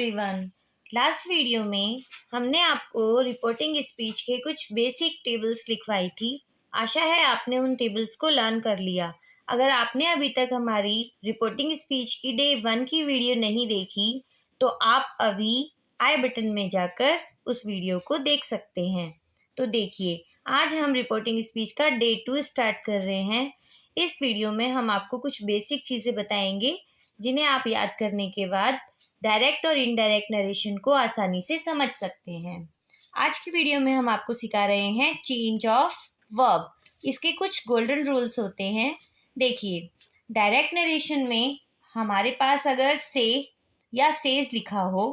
Everyone. Last video में हमने आपको रिपोर्टिंग स्पीच के कुछ बेसिक टेबल्स लिखवाई थी। आशा है आपने उन टेबल्स को लर्न कर लिया। अगर आपने अभी तक हमारी रिपोर्टिंग स्पीच की डे 1 की वीडियो नहीं देखी तो आप अभी आई बटन में जाकर उस वीडियो को देख सकते हैं। तो देखिए, आज हम रिपोर्टिंग स्पीच का डे 2 स्टार्ट कर रहे हैं। इस वीडियो में हम आपको कुछ बेसिक चीज़ें बताएंगे जिन्हें आप याद करने के बाद डायरेक्ट और इनडायरेक्ट नरेशन को आसानी से समझ सकते हैं। आज की वीडियो में हम आपको सिखा रहे हैं चेंज ऑफ वर्ब। इसके कुछ गोल्डन रूल्स होते हैं। देखिए, डायरेक्ट नरेशन में हमारे पास अगर से या सेज लिखा हो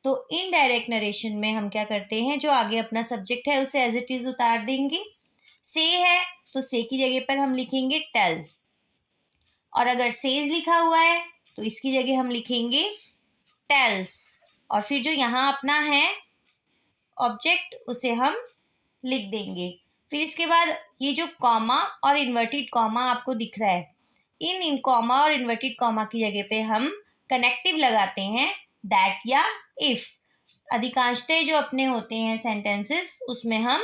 तो इनडायरेक्ट नरेशन में हम क्या करते हैं, जो आगे अपना सब्जेक्ट है उसे एज इट इज़ उतार देंगे। से है तो से की जगह पर हम लिखेंगे टेल, और अगर सेज लिखा हुआ है तो इसकी जगह हम लिखेंगे टेल्स, और फिर जो यहाँ अपना है ऑब्जेक्ट उसे हम लिख देंगे। फिर इसके बाद ये जो कॉमा और इन्वर्टेड कॉमा आपको दिख रहा है, इन कॉमा और इन्वर्टेड कॉमा की जगह पे हम कनेक्टिव लगाते हैं, दैट या इफ। अधिकांशतः जो अपने होते हैं सेंटेंसेस उसमें हम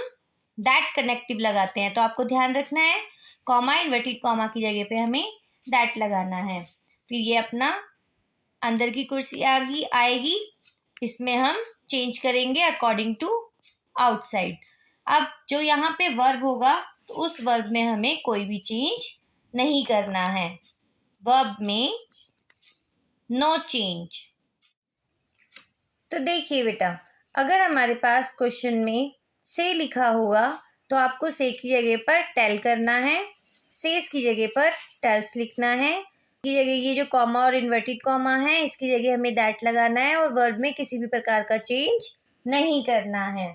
दैट कनेक्टिव लगाते हैं, तो आपको ध्यान रखना है कॉमा इन्वर्टेड कॉमा की जगह पे हमें दैट लगाना है। फिर ये अपना अंदर की कुर्सी आएगी, इसमें हम चेंज करेंगे अकॉर्डिंग टू आउटसाइड। अब जो यहाँ पे वर्ब होगा तो उस वर्ब में हमें कोई भी चेंज नहीं करना है। वर्ब में नो चेंज। तो देखिए बेटा, अगर हमारे पास क्वेश्चन में से लिखा हुआ तो आपको से की जगह पर टेल करना है, सेज की जगह पर टेल्स लिखना है। की जगह ये जो कॉमा और इन्वर्टेड कॉमा है इसकी जगह हमें दैट लगाना है, और वर्ब में किसी भी प्रकार का चेंज नहीं करना है।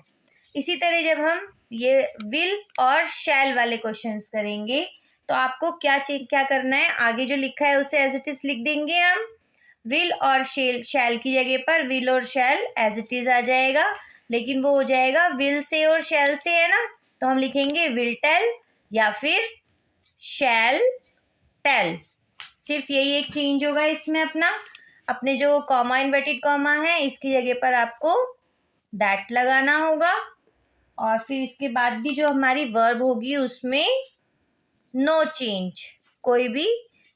इसी तरह जब हम ये विल और शैल वाले क्वेश्चंस करेंगे तो आपको क्या करना है, आगे जो लिखा है उसे एज इट इज लिख देंगे हम। विल और शैल की जगह पर विल और शैल एज इट इज आ जाएगा, लेकिन वो हो जाएगा विल से और शैल से, है ना, तो हम लिखेंगे विल टेल या फिर शैल टेल। सिर्फ यही एक चेंज होगा इसमें। अपने जो कॉमा इन्वर्टेड कॉमा है इसकी जगह पर आपको दैट लगाना होगा, और फिर इसके बाद भी जो हमारी वर्ब होगी उसमें नो चेंज, कोई भी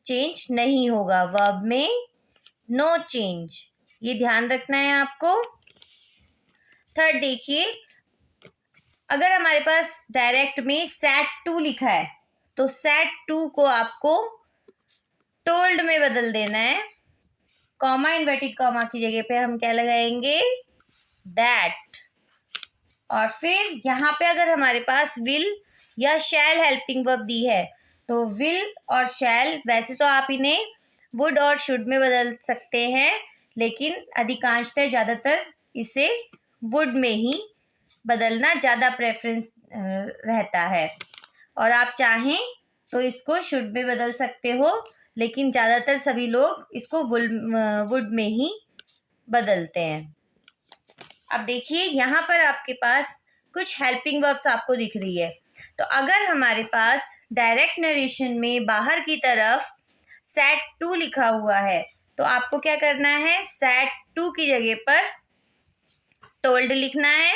चेंज नहीं होगा। वर्ब में नो चेंज, ये ध्यान रखना है आपको। थर्ड देखिए, अगर हमारे पास डायरेक्ट में सैट टू लिखा है तो सैट टू को आपको टोल्ड में बदल देना है। कॉमा इन्वर्टेड कॉमा की जगह पे हम क्या लगाएंगे, दैट। और फिर यहाँ पे अगर हमारे पास विल या शैल हेल्पिंग वर्ब दी है तो विल और शैल, वैसे तो आप इन्हें वुड और शुड में बदल सकते हैं, लेकिन अधिकांशतः ज़्यादातर इसे वुड में ही बदलना ज़्यादा प्रेफरेंस रहता है, और आप चाहें तो इसको शुड में बदल सकते हो, लेकिन ज़्यादातर सभी लोग इसको वुड में ही बदलते हैं। अब देखिए, यहाँ पर आपके पास कुछ हेल्पिंग वर्ब्स आपको दिख रही है। तो अगर हमारे पास डायरेक्ट नरेशन में बाहर की तरफ सैट टू लिखा हुआ है तो आपको क्या करना है, सैट टू की जगह पर टोल्ड लिखना है,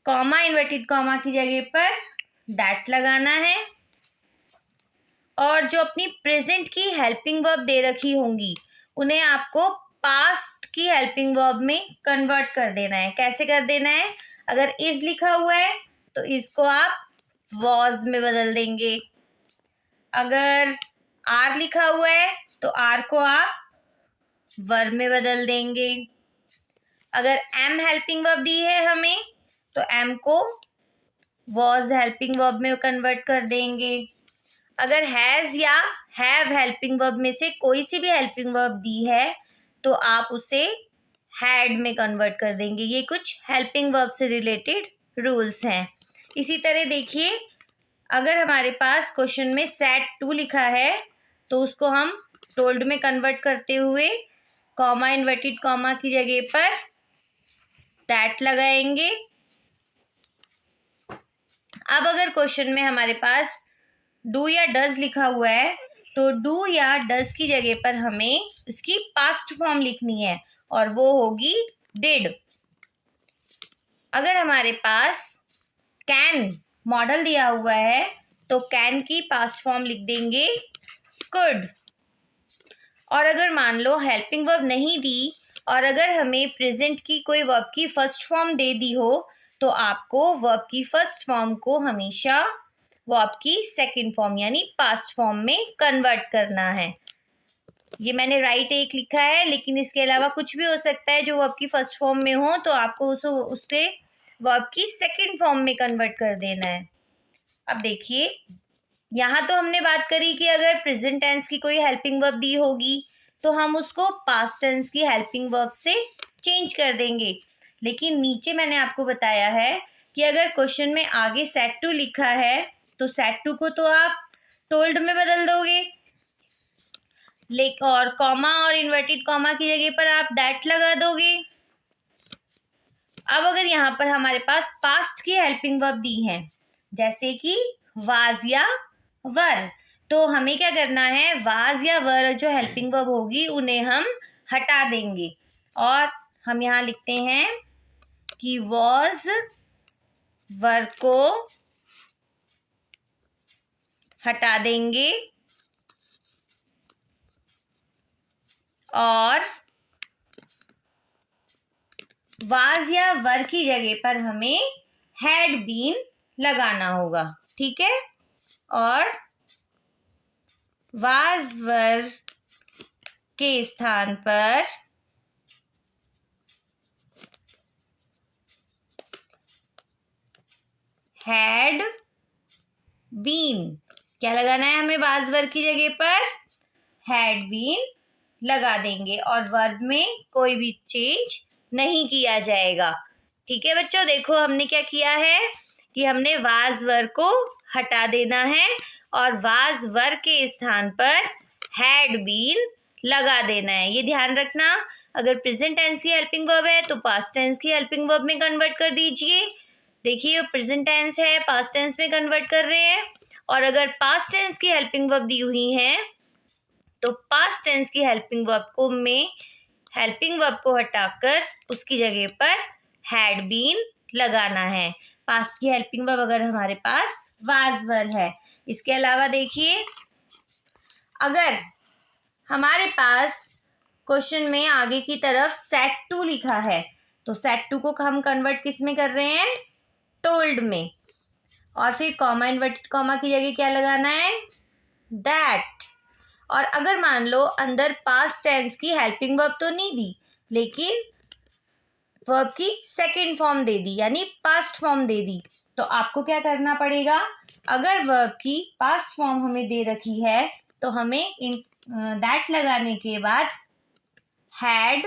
कॉमा इन्वर्टेड कॉमा की जगह पर दैट लगाना है, और जो अपनी प्रेजेंट की हेल्पिंग वर्ब दे रखी होंगी उन्हें आपको पास्ट की हेल्पिंग वर्ब में कन्वर्ट कर देना है। कैसे कर देना है, अगर इज लिखा हुआ है तो इसको आप वॉज में बदल देंगे। अगर आर लिखा हुआ है तो आर को आप वर में बदल देंगे। अगर एम हेल्पिंग वर्ब दी है हमें तो एम को वॉज हेल्पिंग वर्ब में कन्वर्ट कर देंगे। अगर हैज़ या हैव हेल्पिंग वर्ब में से कोई सी भी हेल्पिंग वर्ब दी है तो आप उसे हैड में कन्वर्ट कर देंगे। ये कुछ हेल्पिंग वर्ब से रिलेटेड रूल्स हैं। इसी तरह देखिए, अगर हमारे पास क्वेश्चन में सैट टू लिखा है तो उसको हम टोल्ड में कन्वर्ट करते हुए कॉमा इन्वर्टेड कॉमा की जगह पर दैट लगाएंगे। अब अगर क्वेश्चन में हमारे पास डू या डज लिखा हुआ है तो डू या डज की जगह पर हमें इसकी पास्ट फॉर्म लिखनी है और वो होगी डिड। अगर हमारे पास कैन मॉडल दिया हुआ है तो कैन की पास्ट फॉर्म लिख देंगे कुड। और अगर मान लो हेल्पिंग वर्ब नहीं दी और अगर हमें प्रेजेंट की कोई वर्ब की फर्स्ट फॉर्म दे दी हो तो आपको वर्ब की फर्स्ट फॉर्म को हमेशा वर्ब की सेकंड फॉर्म यानी पास्ट फॉर्म में कन्वर्ट करना है। ये मैंने राइट एक लिखा है, लेकिन इसके अलावा कुछ भी हो सकता है जो वर्ब की फर्स्ट फॉर्म में हो, तो आपको उसके वर्ब की सेकंड फॉर्म में कन्वर्ट कर देना है। अब देखिए, यहाँ तो हमने बात करी कि अगर प्रेजेंट टेंस की कोई हेल्पिंग वर्ब दी होगी तो हम उसको पास्ट टेंस की हेल्पिंग वर्ब से चेंज कर देंगे। लेकिन नीचे मैंने आपको बताया है कि अगर क्वेश्चन में आगे सेट टू लिखा है तो सेट टू को तो आप टोल्ड में बदल दोगे, और कॉमा और इन्वर्टेड कॉमा की जगह पर आप दैट लगा दोगे। अब अगर यहाँ पर हमारे पास पास्ट की हेल्पिंग वर्ब दी है जैसे कि वाज या वर, तो हमें क्या करना है, वाज या वर जो हेल्पिंग वर्ब होगी उन्हें हम हटा देंगे और हम यहाँ लिखते हैं कि वॉज वर को हटा देंगे और वाज या वर की जगह पर हमें हैड बीन लगाना होगा। ठीक है, और वाज वर के स्थान पर हैड बीन क्या लगाना है हमें, वाज वर की जगह पर हैड बीन लगा देंगे और वर्ब में कोई भी चेंज नहीं किया जाएगा। ठीक है बच्चों, देखो हमने क्या किया है कि हमने वाज वर को हटा देना है और वाज वर के स्थान पर हैड बीन लगा देना है। ये ध्यान रखना, अगर प्रेजेंट टेंस की हेल्पिंग वर्ब है तो पास्ट टेंस की हेल्पिंग वर्ब में कन्वर्ट कर दीजिए। देखिए प्रेजेंट टेंस है, पास्ट टेंस में कन्वर्ट कर रहे हैं, और अगर पास्ट टेंस की हेल्पिंग वर्ब दी हुई है तो पास्ट टेंस की हेल्पिंग वर्ब को हटाकर उसकी जगह पर हैड बीन लगाना है। पास्ट की हेल्पिंग वर्ब अगर हमारे पास वाज वर है। इसके अलावा देखिए, अगर हमारे पास क्वेश्चन में आगे की तरफ सेट टू लिखा है तो सेट टू को हम कन्वर्ट किस में कर रहे हैं, टोल्ड में, और फिर कॉमा इन्वर्टेड कॉमा की जगह क्या लगाना है, दैट। और अगर मान लो अंदर पास्ट टेंस की हेल्पिंग वर्ब तो नहीं दी लेकिन वर्ब की सेकंड फॉर्म दे दी यानी पास्ट फॉर्म दे दी, तो आपको क्या करना पड़ेगा, अगर वर्ब की पास्ट फॉर्म हमें दे रखी है तो हमें इन दैट लगाने के बाद हैड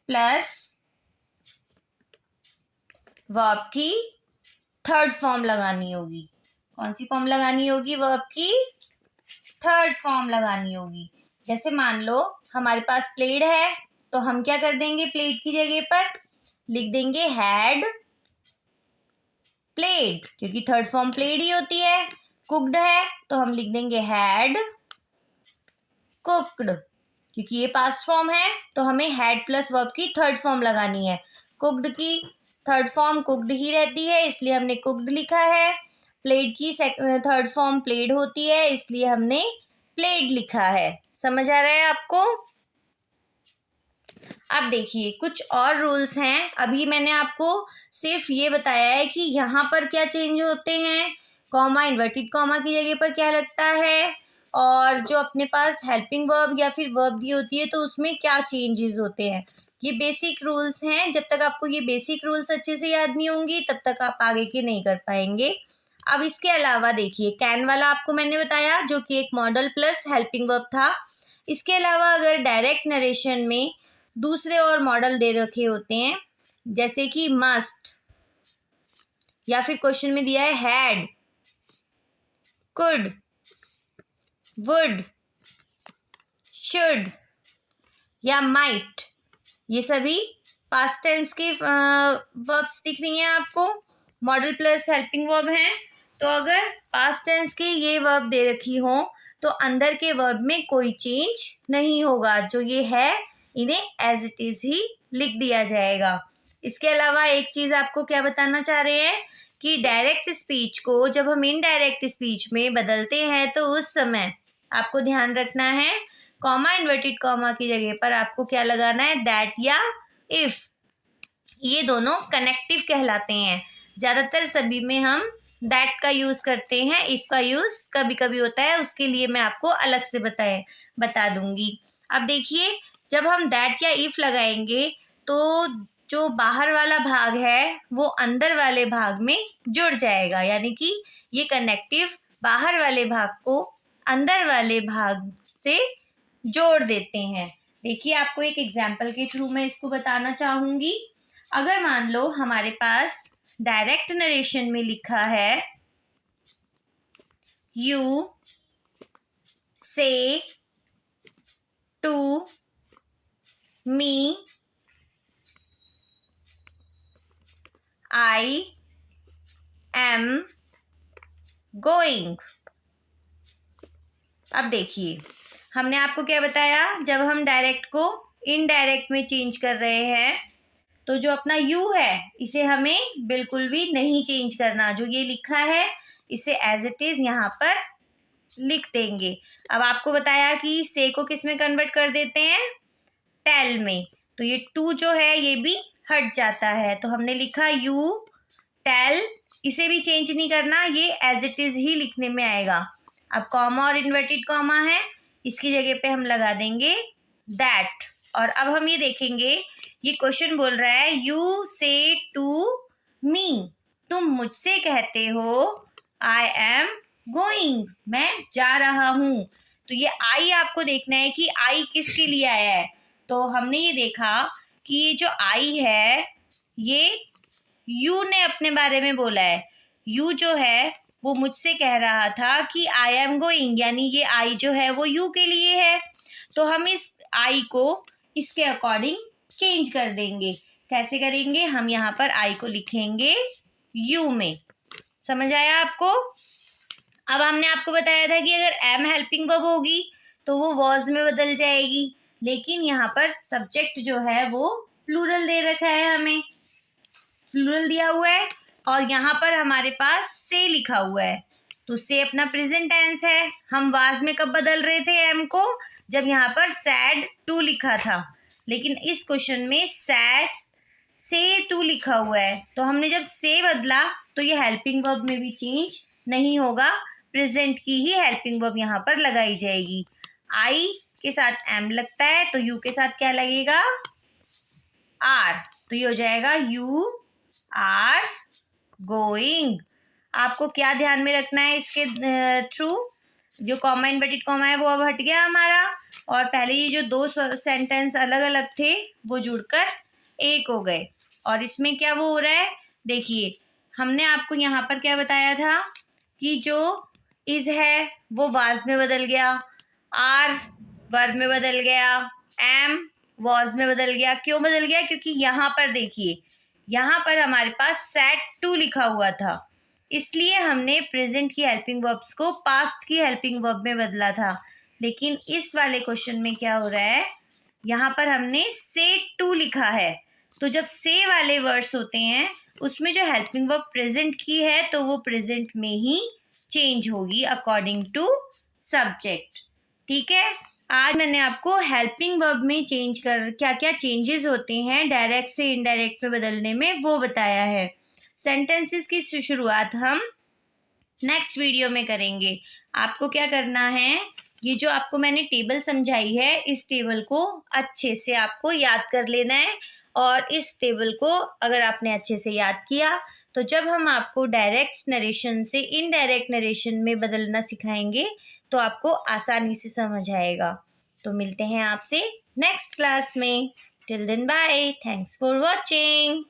प्लस वर्ब की थर्ड फॉर्म लगानी होगी। कौन सी फॉर्म लगानी होगी, वर्ब की थर्ड फॉर्म लगानी होगी। जैसे मान लो हमारे पास प्लेड है तो हम क्या कर देंगे, प्लेड की जगह पर लिख देंगे हैड प्लेड, क्योंकि थर्ड फॉर्म प्लेड ही होती है। कुक्ड है तो हम लिख देंगे हैड कुक्ड, क्योंकि ये पास्ट फॉर्म है तो हमें हैड प्लस वर्ब की थर्ड फॉर्म लगानी है। कुक्ड की थर्ड फॉर्म कुक्ड ही रहती है इसलिए हमने कुक्ड लिखा है। प्लेड की थर्ड फॉर्म प्लेड होती है इसलिए हमने प्लेड लिखा है। समझ आ रहा है आपको। अब देखिए कुछ और रूल्स हैं, अभी मैंने आपको सिर्फ ये बताया है कि यहाँ पर क्या चेंज होते हैं, कॉमा इन्वर्टेड कॉमा की जगह पर क्या लगता है, और जो अपने पास हेल्पिंग वर्ब या फिर वर्ब भी होती है तो उसमें क्या चेंजेस होते हैं। ये बेसिक रूल्स हैं, जब तक आपको ये बेसिक रूल्स अच्छे से याद नहीं होंगी तब तक आप आगे के नहीं कर पाएंगे। अब इसके अलावा देखिए, कैन वाला आपको मैंने बताया जो कि एक मॉडल प्लस हेल्पिंग वर्ब था। इसके अलावा अगर डायरेक्ट नरेशन में दूसरे और मॉडल दे रखे होते हैं जैसे कि मस्ट, या फिर क्वेश्चन में दिया है हैड, कुड, वुड, शुड या माइट, ये सभी पास्ट टेंस के वर्ब्स दिख रही हैं आपको, मॉडल प्लस हेल्पिंग वर्ब हैं। तो अगर पास्ट टेंस की ये वर्ब दे रखी हो तो अंदर के वर्ब में कोई चेंज नहीं होगा, जो ये है इन्हें एज इट इज ही लिख दिया जाएगा। इसके अलावा एक चीज़ आपको क्या बताना चाह रहे हैं कि डायरेक्ट स्पीच को जब हम इनडायरेक्ट स्पीच में बदलते हैं तो उस समय आपको ध्यान रखना है कॉमा इन्वर्टेड कॉमा की जगह पर आपको क्या लगाना है, दैट या इफ। ये दोनों कनेक्टिव कहलाते हैं। ज़्यादातर सभी में हम दैट का यूज़ करते हैं, इफ़ का यूज़ कभी कभी होता है, उसके लिए मैं आपको अलग से बता दूंगी। अब देखिए, जब हम दैट या इफ़ लगाएंगे तो जो बाहर वाला भाग है वो अंदर वाले भाग में जुड़ जाएगा, यानी कि ये कनेक्टिव बाहर वाले भाग को अंदर वाले भाग से जोड़ देते हैं। देखिए, आपको एक एग्जाम्पल के थ्रू मैं इसको बताना चाहूँगी। अगर मान लो हमारे पास डायरेक्ट नरेशन में लिखा है you say to me I am going. अब देखिए, हमने आपको क्या बताया, जब हम डायरेक्ट को इनडायरेक्ट में चेंज कर रहे हैं तो जो अपना यू है इसे हमें बिल्कुल भी नहीं चेंज करना, जो ये लिखा है इसे एज इट इज यहाँ पर लिख देंगे। अब आपको बताया कि से को किस में कन्वर्ट कर देते हैं, टेल में, तो ये टू जो है ये भी हट जाता है, तो हमने लिखा यू टेल, इसे भी चेंज नहीं करना, ये एज इट इज ही लिखने में आएगा। अब कॉमा और इन्वर्टेड कॉमा है, इसकी जगह पे हम लगा देंगे दैट। और अब हम ये देखेंगे, ये क्वेश्चन बोल रहा है यू से टू मी, तुम मुझसे कहते हो आई एम गोइंग, मैं जा रहा हूँ। तो ये आई आपको देखना है कि आई किसके लिए आया है। तो हमने ये देखा कि ये जो आई है ये यू ने अपने बारे में बोला है। यू जो है वो मुझसे कह रहा था कि आई एम गोइंग, यानी ये आई जो है वो यू के लिए है। तो हम इस आई को इसके अकॉर्डिंग चेंज कर देंगे। कैसे करेंगे, हम यहाँ पर आई को लिखेंगे यू में। समझ आया आपको। अब हमने आपको बताया था कि अगर एम हेल्पिंग वर्ब होगी तो वो वॉज में बदल जाएगी, लेकिन यहाँ पर सब्जेक्ट जो है वो प्लूरल दे रखा है, हमें प्लूरल दिया हुआ है और यहाँ पर हमारे पास से लिखा हुआ है, तो से अपना प्रेजेंट टेंस है। हम वाज में कब बदल रहे थे एम को, जब यहाँ पर सैड टू लिखा था, लेकिन इस क्वेश्चन में सैड से टू लिखा हुआ है, तो हमने जब से बदला तो ये हेल्पिंग वर्ब में भी चेंज नहीं होगा, प्रेजेंट की ही हेल्पिंग वर्ब यहाँ पर लगाई जाएगी। आई के साथ एम लगता है तो यू के साथ क्या लगेगा, आर, तो ये हो जाएगा यू आर गोइंग। आपको क्या ध्यान में रखना है इसके थ्रू, जो कॉमा इन्वर्टेड कॉमा है वो अब हट गया हमारा, और पहले ये जो दो सेंटेंस अलग अलग थे वो जुड़कर एक हो गए। और इसमें क्या वो हो रहा है, देखिए हमने आपको यहाँ पर क्या बताया था कि जो इज है वो वाज में बदल गया, आर वर्ब में बदल गया, एम वॉज में बदल गया। क्यों बदल गया, क्योंकि यहाँ पर देखिए, यहाँ पर हमारे पास सैड टू लिखा हुआ था, इसलिए हमने प्रेजेंट की हेल्पिंग वर्ब्स को पास्ट की हेल्पिंग वर्ब में बदला था। लेकिन इस वाले क्वेश्चन में क्या हो रहा है, यहाँ पर हमने से टू लिखा है, तो जब से वाले वर्ड्स होते हैं उसमें जो हेल्पिंग वर्ब प्रेजेंट की है तो वो प्रेजेंट में ही चेंज होगी अकॉर्डिंग टू सब्जेक्ट। ठीक है, आज मैंने आपको हेल्पिंग वर्ब में चेंज कर क्या क्या चेंजेस होते हैं डायरेक्ट से इनडायरेक्ट में बदलने में वो बताया है। सेंटेंसेस की शुरुआत हम नेक्स्ट वीडियो में करेंगे। आपको क्या करना है, ये जो आपको मैंने टेबल समझाई है इस टेबल को अच्छे से आपको याद कर लेना है, और इस टेबल को अगर आपने अच्छे से याद किया तो जब हम आपको डायरेक्ट नरेशन से इनडायरेक्ट नरेशन में बदलना सिखाएंगे तो आपको आसानी से समझ आएगा। तो मिलते हैं आपसे नेक्स्ट क्लास में। Till then bye, thanks for watching.